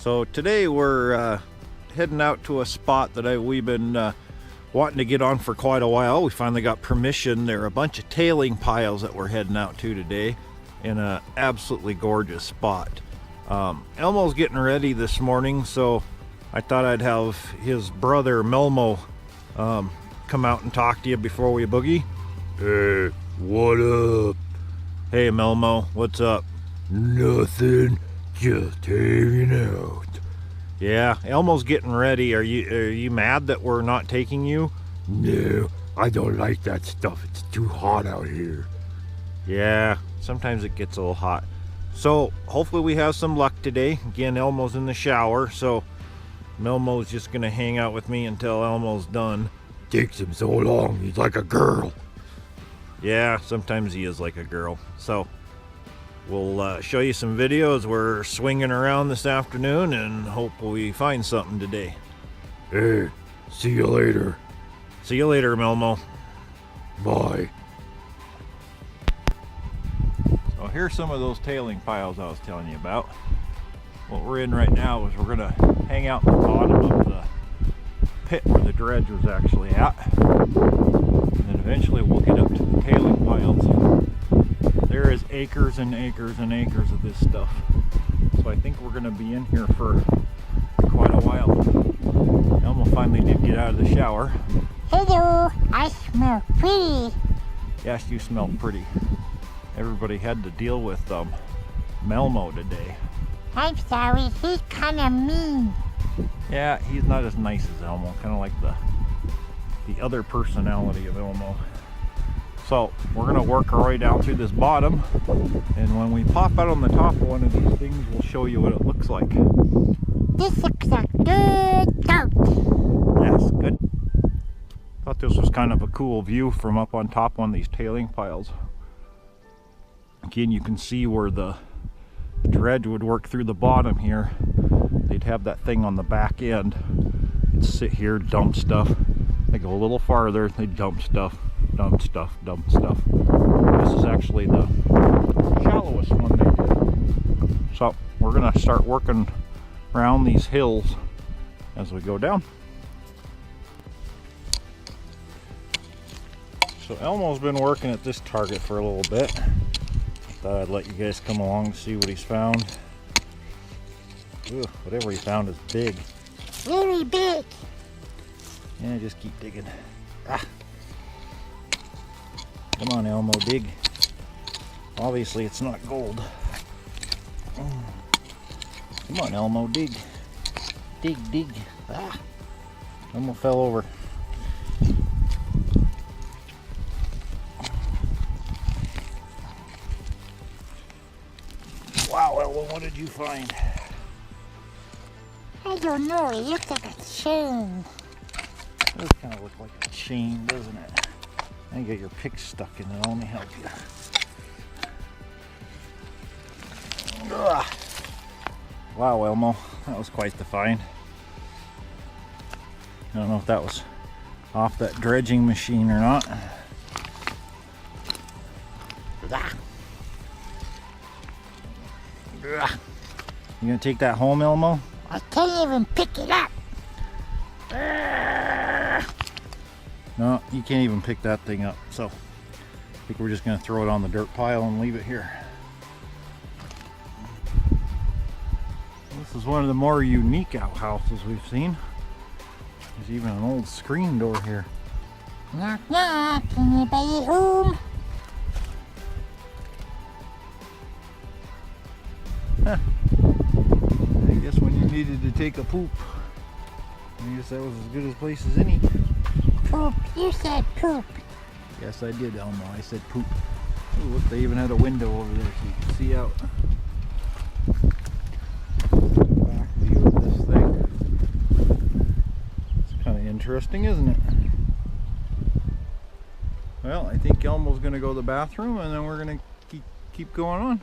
So today we're heading out to a spot that we've been wanting to get on for quite a while. We finally got permission. There are a bunch of tailing piles that we're heading out to today in an absolutely gorgeous spot. Elmo's getting ready this morning, so I thought I'd have his brother Melmo come out and talk to you before we boogie. Hey, what up? Hey Melmo, what's up? Nothing, just hanging out. Yeah, Elmo's getting ready. Are you mad that we're not taking you? No, I don't like that stuff. It's too hot out here. Yeah, sometimes it gets a little hot. So hopefully we have some luck today. Again, Elmo's in the shower, so Melmo's just gonna hang out with me until Elmo's done. Takes him so long, he's like a girl. Yeah, sometimes he is like a girl. So we'll show you some videos. We're swinging around this afternoon and hope we find something today. Hey, see you later. See you later, Melmo. Bye. So here's some of those tailing piles I was telling you about. What we're in right now is we're gonna hang out in the bottom of the pit where the dredge was actually at. And then eventually we'll get up to the tailing piles. There is acres and acres and acres of this stuff. So I think we're going to be in here for quite a while. Elmo finally did get out of the shower. Hello, I smell pretty. Yes, you smell pretty. Everybody had to deal with Melmo today. I'm sorry, he's kind of mean. Yeah, he's not as nice as Elmo. Kind of like the other personality of Elmo. So we're gonna work our way down through this bottom, and when we pop out on the top of one of these things, we'll show you what it looks like. This looks like good dirt. Yes, good. Thought this was kind of a cool view from up on top one of these tailing piles. Again, you can see where the dredge would work through the bottom here. They'd have that thing on the back end. It'd sit here, dump stuff. They go a little farther, they dump stuff, dump stuff, dump stuff. This is actually the shallowest one they did. So we're gonna start working around these hills as we go down. So Elmo's been working at this target for a little bit. Thought I'd let you guys come along to see what he's found. Ooh, whatever he found is big. Very big. Yeah, just keep digging. Ah. Come on, Elmo, dig. Obviously, it's not gold. Come on, Elmo, dig. Dig, dig. Ah. Elmo fell over. Wow, Elmo, what did you find? I don't know, it looks like a chain. It does kind of look like a chain, doesn't it? Now you got your pick stuck in it. Let me help you. Ugh. Wow, Elmo, that was quite the find. I don't know if that was off that dredging machine or not. You gonna take that home, Elmo? I can't even pick it up. No, you can't even pick that thing up. So I think we're just gonna throw it on the dirt pile and leave it here. This is one of the more unique outhouses we've seen. There's even an old screen door here. Knock, knock, anybody home? Huh. I guess when you needed to take a poop, I guess that was as good a place as any. Poop, you said poop. Yes, I did, Elmo. I said poop. Oh, look, they even had a window over there so you can see out. Back view of this thing. It's kind of interesting, isn't it? Well, I think Elmo's going to go to the bathroom, and then we're going to keep going on.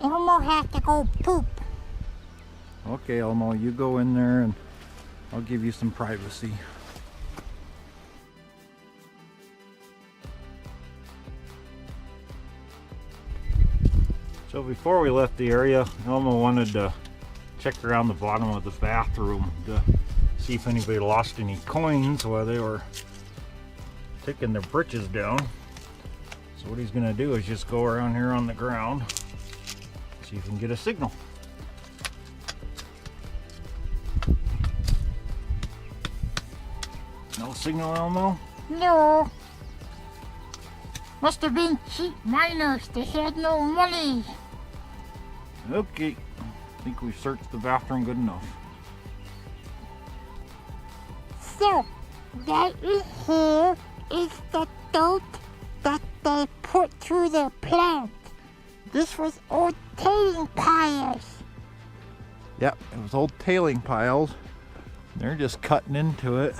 Elmo has to go poop. Okay, Elmo, you go in there, and I'll give you some privacy. So before we left the area, Elmo wanted to checked around the bottom of the bathroom to see if anybody lost any coins while they were taking their britches down. So what he's gonna do is just go around here on the ground, see if he can get a signal. No signal, Elmo? No. Must have been cheap miners. They had no money. Okay, I think we've searched the bathroom good enough. So, that is here is the dirt that they put through the plant. This was old tailing piles. Yep, it was old tailing piles. They're just cutting into it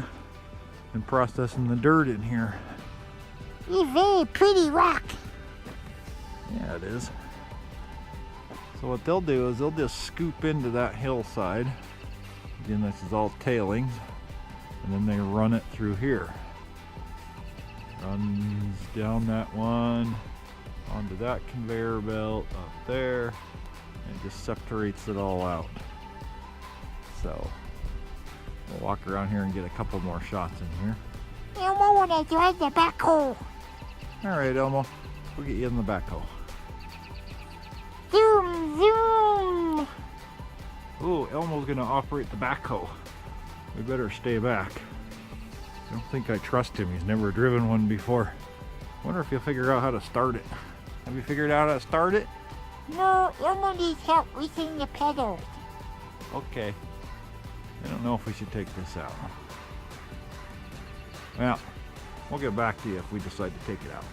and processing the dirt in here. A very pretty rock. Yeah, it is. So what they'll do is they'll just scoop into that hillside. Again, this is all tailings. And then they run it through here. Runs down that one, onto that conveyor belt up there, and just separates it all out. So we'll walk around here and get a couple more shots in here. Elmo wanna drive the backhoe. Alright, Elmo, we'll get you in the backhoe. Zoom, zoom. Ooh, Elmo's gonna operate the backhoe. We better stay back. I don't think I trust him. He's never driven one before. Wonder if he'll figure out how to start it. Have you figured out how to start it? No, Elmo needs help reaching the pedals. Okay. I don't know if we should take this out. Well, we'll get back to you if we decide to take it out.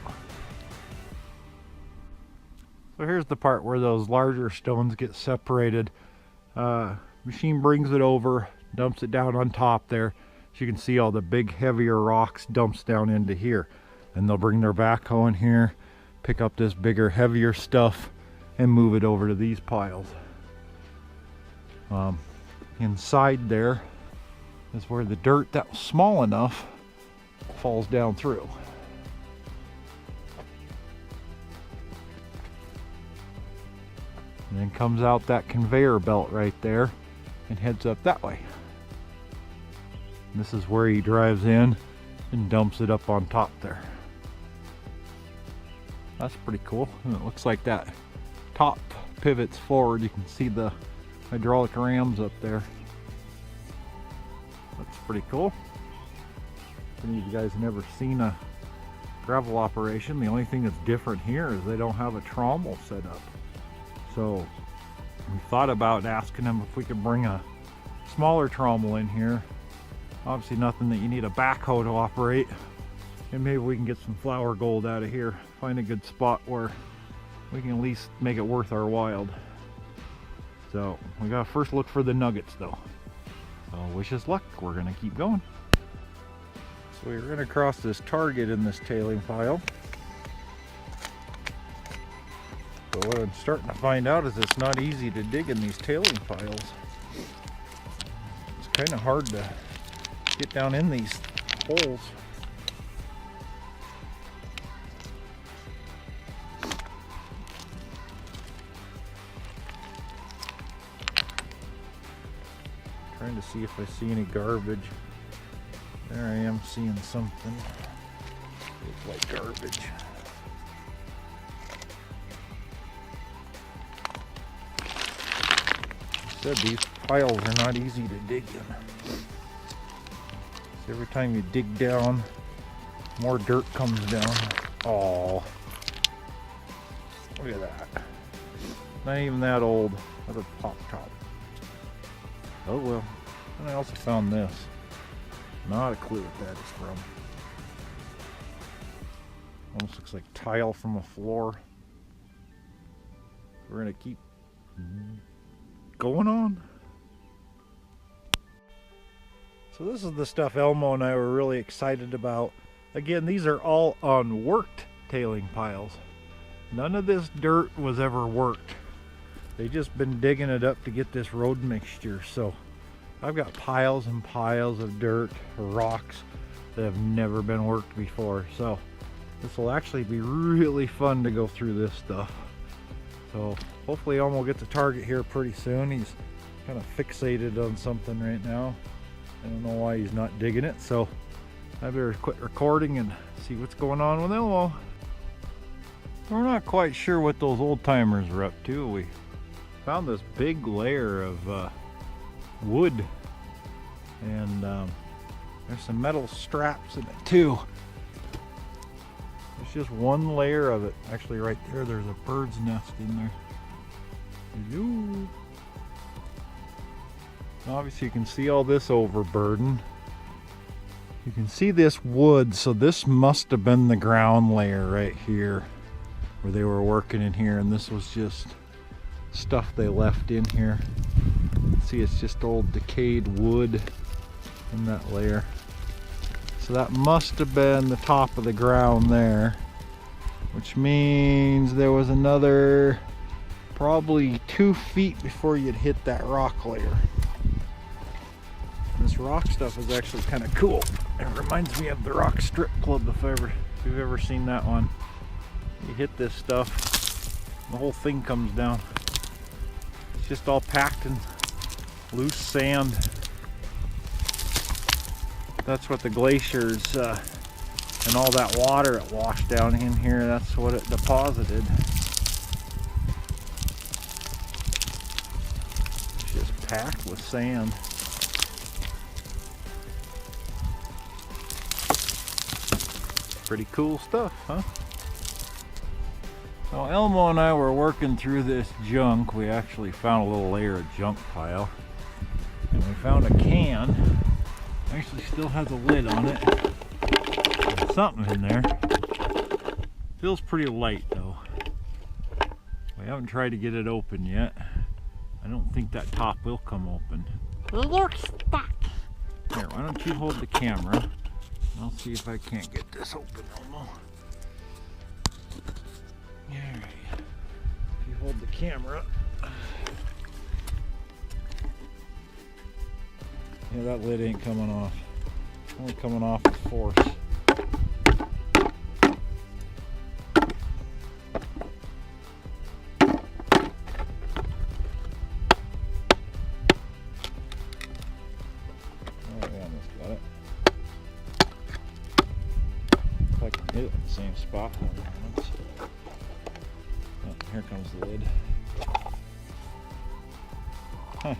So here's the part where those larger stones get separated. Machine brings it over, dumps it down on top there. So you can see all the big heavier rocks dumps down into here. And they'll bring their backhoe in here, pick up this bigger, heavier stuff, and move it over to these piles. Inside there is where the dirt that was small enough falls down through. And then comes out that conveyor belt right there and heads up that way. And this is where he drives in and dumps it up on top there. That's pretty cool. And it looks like that top pivots forward. You can see the hydraulic rams up there. That's pretty cool. Some of you guys have never seen a gravel operation. The only thing that's different here is they don't have a trommel set up. So we thought about asking them if we could bring a smaller trommel in here. Obviously nothing that you need a backhoe to operate. And maybe we can get some flour gold out of here. Find a good spot where we can at least make it worth our while. So we gotta first look for the nuggets though. So wish us luck, we're gonna keep going. So we're gonna cross this target in this tailing pile. But what I'm starting to find out is it's not easy to dig in these tailing piles. It's kind of hard to get down in these holes. Trying to see if I see any garbage. There I am seeing something. Looks like garbage. Said these piles are not easy to dig in. So every time you dig down, more dirt comes down. Oh, look at that. Not even that old. Another pop top. Oh well. And I also found this. Not a clue what that is from. Almost looks like tile from a floor. We're gonna keep going on. So this is the stuff Elmo and I were really excited about. Again, these are all unworked tailing piles. None of this dirt was ever worked. They just been digging it up to get this road mixture. So I've got piles and piles of dirt or rocks that have never been worked before. So this will actually be really fun to go through this stuff. So hopefully Elmo gets a target here pretty soon. He's kind of fixated on something right now. I don't know why he's not digging it, so I better quit recording and see what's going on with Elmo. We're not quite sure what those old timers were up to. We found this big layer of wood, and there's some metal straps in it too. It's just one layer of it. Actually, right there, there's a bird's nest in there. Hello. Obviously, you can see all this overburden. You can see this wood, so this must have been the ground layer right here where they were working in here, and this was just stuff they left in here. See, it's just old decayed wood in that layer. So that must have been the top of the ground there, which means there was another probably 2 feet before you'd hit that rock layer. This rock stuff is actually kind of cool. It reminds me of the Rock Strip Club, if you've ever seen that one. You hit this stuff, the whole thing comes down. It's just all packed in loose sand. That's what the glaciers and all that water it washed down in here, that's what it deposited. It's just packed with sand. Pretty cool stuff, huh? So Elmo and I were working through this junk. We actually found a little layer of junk pile. And we found a can. Actually still has a lid on it. There's something in there. Feels pretty light though. We haven't tried to get it open yet. I don't think that top will come open. It looks stuck. Here, why don't you hold the camera? I'll see if I can't get this open, Elmo. Alright. If you hold the camera. Yeah, that lid ain't coming off. It's only coming off with force. Hit it in the same spot. Oh, here comes the lid. Huh.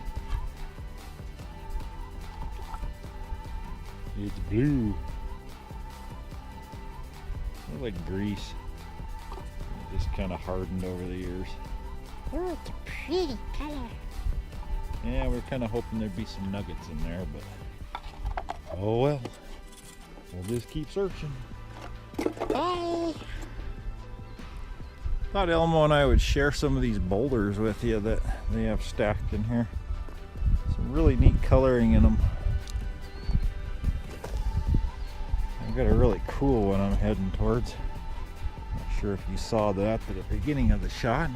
It's blue. Looks like grease. It just kind of hardened over the years. Oh, it's a pretty color. Yeah, we're kind of hoping there'd be some nuggets in there, but oh well. We'll just keep searching. Bye. Thought Elmo and I would share some of these boulders with you that they have stacked in here. Some really neat coloring in them. I've got a really cool one I'm heading towards. Not sure if you saw that at the beginning of the shot.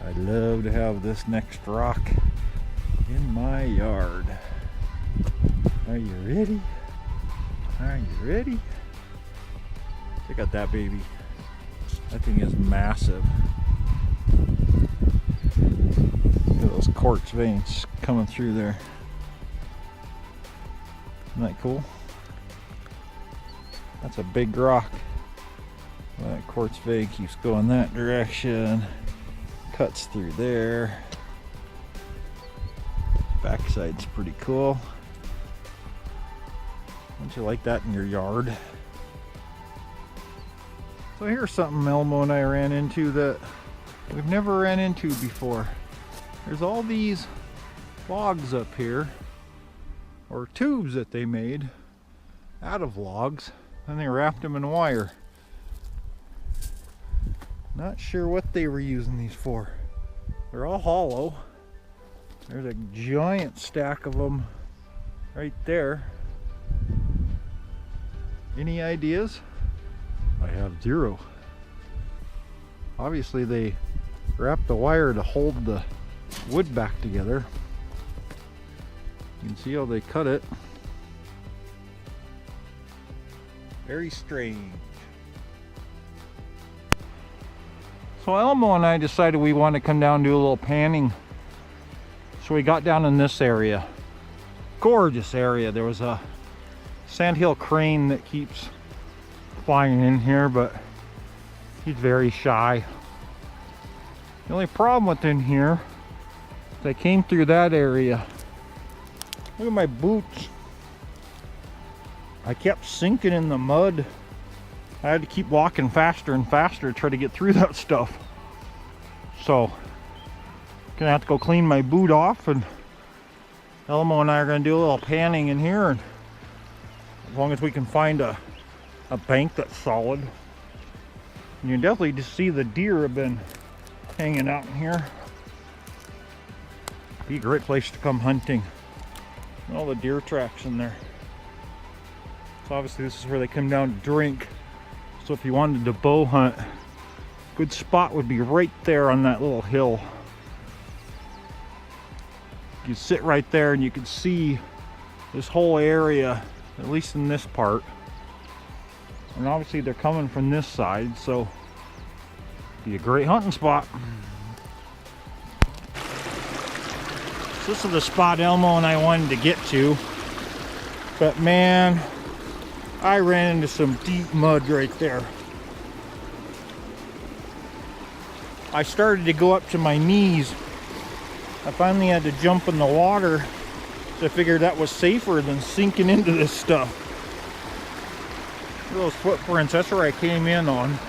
I'd love to have this next rock in my yard. Are you ready? Are you ready? Check out that baby. That thing is massive. Look at those quartz veins coming through there. Isn't that cool? That's a big rock. That quartz vein keeps going that direction. Cuts through there. Backside's pretty cool. Don't you like that in your yard? So here's something Elmo and I ran into that we've never ran into before. There's all these logs up here, or tubes that they made out of logs, and they wrapped them in wire. Not sure what they were using these for. They're all hollow. There's a giant stack of them right there. Any ideas? I have zero. Obviously they wrapped the wire to hold the wood back together. You can see how they cut it. Very strange. So So Elmo and I decided we want to come down and do a little panning. So we got down in this area. Gorgeous area. There was a sandhill crane that keeps flying in here, but he's very shy. The only problem with in here is I came through that area. Look at my boots. I kept sinking in the mud. I had to keep walking faster and faster to try to get through that stuff. So, gonna have to go clean my boot off, and Elmo and I are gonna do a little panning in here, and as long as we can find a bank that's solid. And you can definitely just see the deer have been hanging out in here. Be a great place to come hunting. All the deer tracks in there. So obviously this is where they come down to drink. So if you wanted to bow hunt, good spot would be right there on that little hill. You sit right there and you can see this whole area, at least in this part. And obviously they're coming from this side, so be a great hunting spot. So this is the spot Elmo and I wanted to get to, but man, I ran into some deep mud right there. I started to go up to my knees. I finally had to jump in the water, so I figured that was safer than sinking into this stuff. Those footprints, that's where I came in on.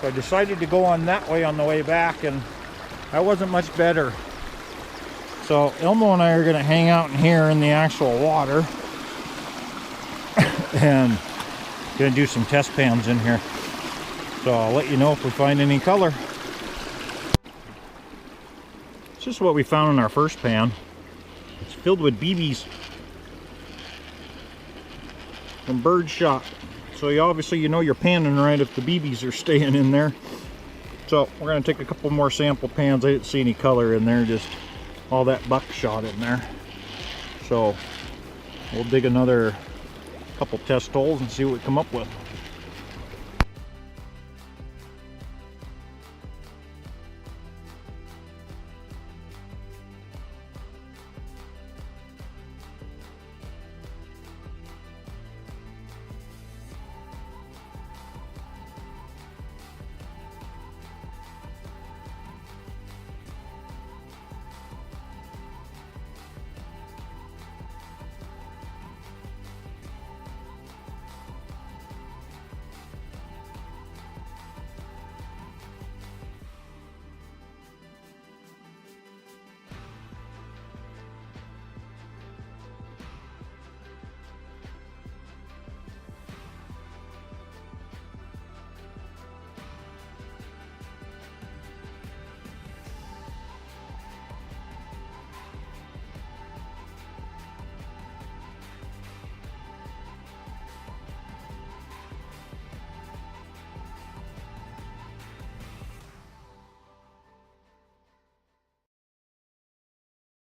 So I decided to go on that way on the way back, and that wasn't much better. So Elmo and I are gonna hang out in here in the actual water and gonna do some test pans in here. So I'll let you know if we find any color. This is what we found in our first pan. It's filled with BBs from bird shot. So you know you're panning right if the BBs are staying in there. So we're gonna take a couple more sample pans. I didn't see any color in there, just all that buckshot in there. So we'll dig another couple test holes and see what we come up with.